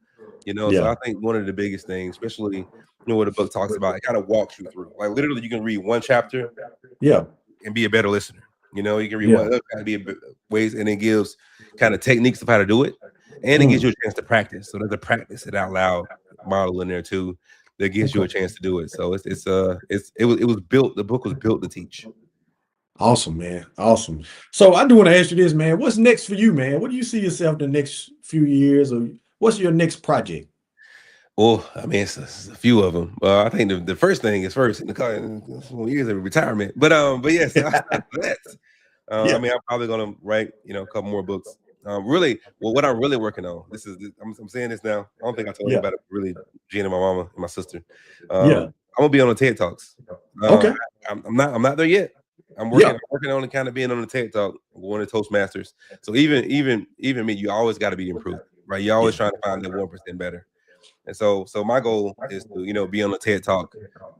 Speaker 5: So
Speaker 4: Yeah.
Speaker 5: I think one of the biggest things, especially what the book talks about, it kind of walks you through. Like literally, you can read one chapter
Speaker 4: Yeah.
Speaker 5: and be a better listener. You can read
Speaker 4: Yeah.
Speaker 5: one other kind of be ways, and it gives kind of techniques of how to do it, and it gives
Speaker 4: Mm.
Speaker 5: you a chance to practice. So there's a practice it out loud model in there too that gives you a
Speaker 4: Okay.
Speaker 5: chance to do it. So it was built. The book was built to teach.
Speaker 4: Awesome, man. Awesome. So I do want to ask you this, man. What's next for you, man? What do you see yourself the next few years, or what's your next project?
Speaker 5: Well, I mean, it's a few of them. I think the first thing is first in the car in years of retirement. But yes, after that, I
Speaker 4: Yeah.
Speaker 5: mean, I'm probably gonna write a couple more books. Really, well, what I'm really working on. I'm saying this now. I don't think I told
Speaker 4: Yeah.
Speaker 5: anybody. Really, Gina, my mama, and my sister.
Speaker 4: Yeah.
Speaker 5: I'm gonna be on the TED Talks.
Speaker 4: Okay.
Speaker 5: I'm not there yet. I'm
Speaker 4: Yeah.
Speaker 5: working on kind of being on the TED Talk, going to Toastmasters. So even me, you always got to be improved, right? You're always
Speaker 4: Yeah.
Speaker 5: trying to find that 1% better. And so my goal is to, be on a TED Talk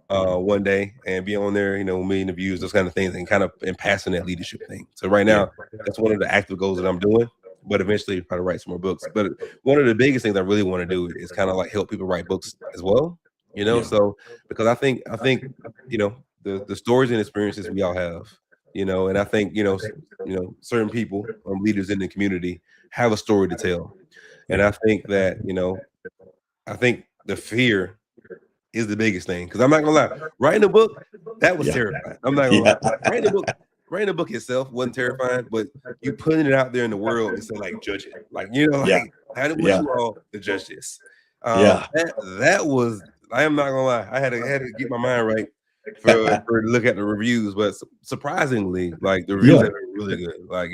Speaker 5: one day and be on there, million views, those kind of things, and kind of and passing that leadership thing. So right
Speaker 4: Yeah.
Speaker 5: now, that's one of the active goals that I'm doing. But eventually probably write some more books. But one of the biggest things I really want to do is kind of like help people write books as well.
Speaker 4: Yeah.
Speaker 5: So because I think, the stories and experiences we all have, and I think certain people, leaders in the community, have a story to tell, and I think that I think the fear is the biggest thing, because I'm not gonna lie, writing a book, that was
Speaker 4: Yeah.
Speaker 5: terrifying. I'm not gonna lie, writing a book itself wasn't terrifying, but you putting it out there in the world and say like judge it, like
Speaker 4: Yeah.
Speaker 5: I want
Speaker 4: Yeah.
Speaker 5: you all to judge this.
Speaker 4: Yeah.
Speaker 5: That was, I am not gonna lie, I had to get my mind right for to look at the reviews, but surprisingly, like the reviews
Speaker 4: Yeah.
Speaker 5: have been really good. Like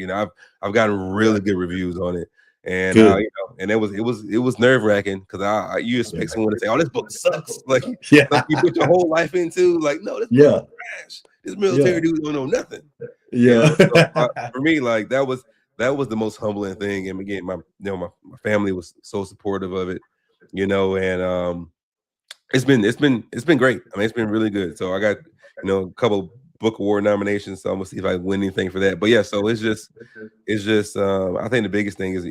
Speaker 5: I've gotten really good reviews on it, and
Speaker 4: Good.
Speaker 5: and it was nerve wracking, because you expect someone to say, "Oh, this book sucks," like
Speaker 4: Yeah.
Speaker 5: you put your whole life into, like, no, this book
Speaker 4: Yeah.
Speaker 5: is trash. This military
Speaker 4: Yeah.
Speaker 5: dude don't know nothing.
Speaker 4: Yeah.
Speaker 5: So, for me, like that was the most humbling thing, and again, my family was so supportive of it, and it's been great. I mean, it's been really good. So I got a couple book award nominations. So I'm gonna see if I win anything for that. But yeah, so it's just I think the biggest thing is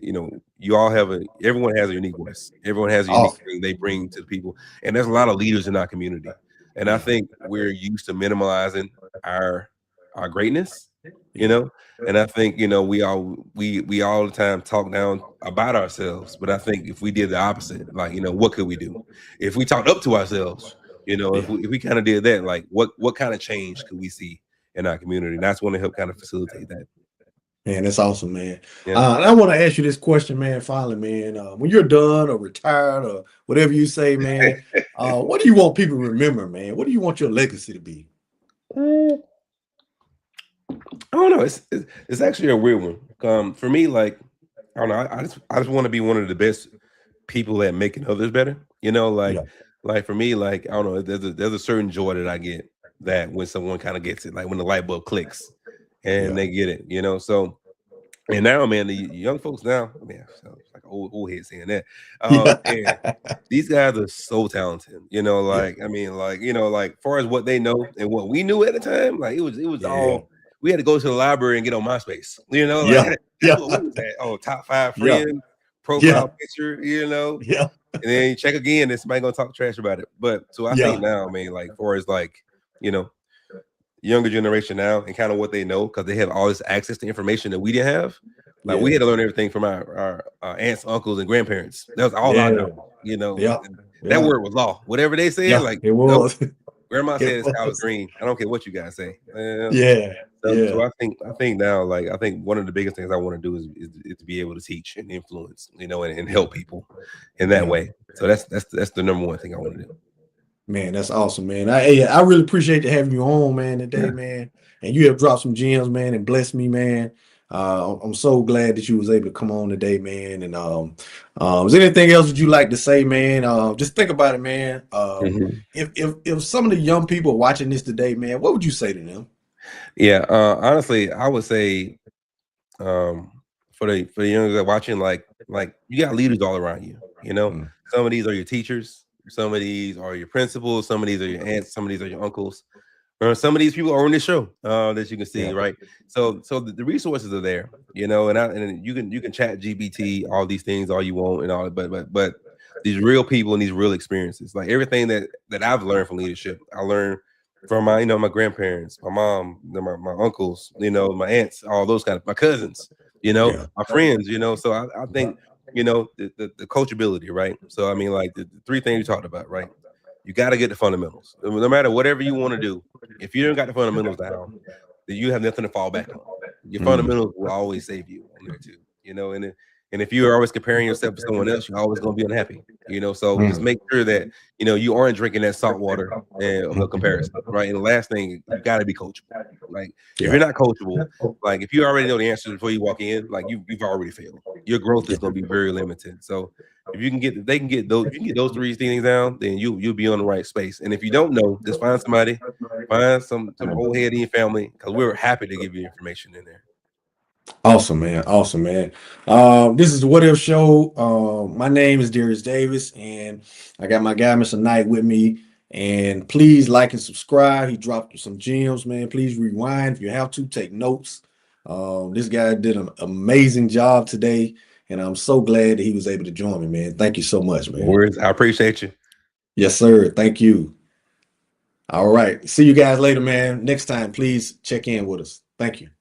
Speaker 5: everyone has a unique voice. Everyone has a unique thing they bring to the people, and there's a lot of leaders in our community. And I think we're used to minimalizing our greatness, and I think we all the time talk down about ourselves. But I think if we did the opposite, like what could we do? If we talked up to ourselves, if we kind of did that, like what kind of change could we see in our community? And that's want to help kind of facilitate that.
Speaker 4: Man, that's awesome, man.
Speaker 5: Yeah.
Speaker 4: And I want to ask you this question, man. Finally, man, when you're done or retired or whatever you say, man, what do you want people to remember, man? What do you want your legacy to be?
Speaker 5: I don't know. It's actually a weird one. For me, like I don't know. I just want to be one of the best people at making others better. Like for me, like I don't know. There's a certain joy that I get that when someone kind of gets it, like when the light bulb clicks and they get it. So. And now, man, the young folks now, man, sounds like old head saying that. And these guys are so talented, I mean, like far as what they know and what we knew at the time, like it was all, we had to go to the library and get on MySpace, that's what we was at. Oh, top 5 friend, profile picture,
Speaker 4: Yeah.
Speaker 5: and then you check again and somebody gonna talk trash about it. But so I think now, man, like far as like, younger generation now and kind of what they know, because they have all this access to information that we didn't have. Like we had to learn everything from our aunts, uncles, and grandparents. That was all I know. That word was law. Whatever they said, like
Speaker 4: it was.
Speaker 5: Grandma said the sky was green. I don't care what you guys say.
Speaker 4: So
Speaker 5: I think now, like I think one of the biggest things I want to do is to be able to teach and influence, and help people in that way. So that's the number one thing I want to do.
Speaker 4: Man, that's awesome, man. I really appreciate having you on, man, today, man. And you have dropped some gems, man, and blessed me, man. I'm so glad that you was able to come on today, man. And is there anything else that you like to say, man? Just think about it, man. If some of the young people are watching this today, man, what would you say to them?
Speaker 5: Yeah, honestly, I would say for the young that are watching, like you got leaders all around you. Some of these are your teachers. Some of these are your principals, some of these are your aunts, some of these are your uncles, or some of these people are on this show that you can see, right? So the resources are there, and you can chat GPT all these things all you want and all, but these real people and these real experiences, like everything that I've learned from leadership, I learned from my my grandparents, my mom, my uncles, my aunts, all those kind of, my cousins, my friends, So I think. The coachability, right? So I mean, like the 3 things you talked about, right? You got to get the fundamentals. No matter whatever you want to do, if you don't got the fundamentals down, then you have nothing to fall back on. Your fundamentals will always save you on there too, and if you're always comparing yourself to someone else, you're always going to be unhappy, so just make sure that you aren't drinking that salt water of a comparison, right? And the last thing, you got to be coachable. Like if you're not coachable, like if you already know the answers before you walk in, like you've already failed. Your growth is going to be very limited. So if you can get those 3 things down, then you'll be on the right space. And if you don't know, just find somebody, find some old head in your family, because we're happy to give you information in there.
Speaker 4: Awesome, man. Awesome, man. This is the What If Show. My name is Darius Davis, and I got my guy, Mr. Knight, with me. And please like and subscribe. He dropped some gems, man. Please rewind if you have to. Take notes. This guy did an amazing job today, and I'm so glad that he was able to join me, man. Thank you so much, man.
Speaker 5: I appreciate you.
Speaker 4: Yes, sir. Thank you. All right. See you guys later, man. Next time, please check in with us. Thank you.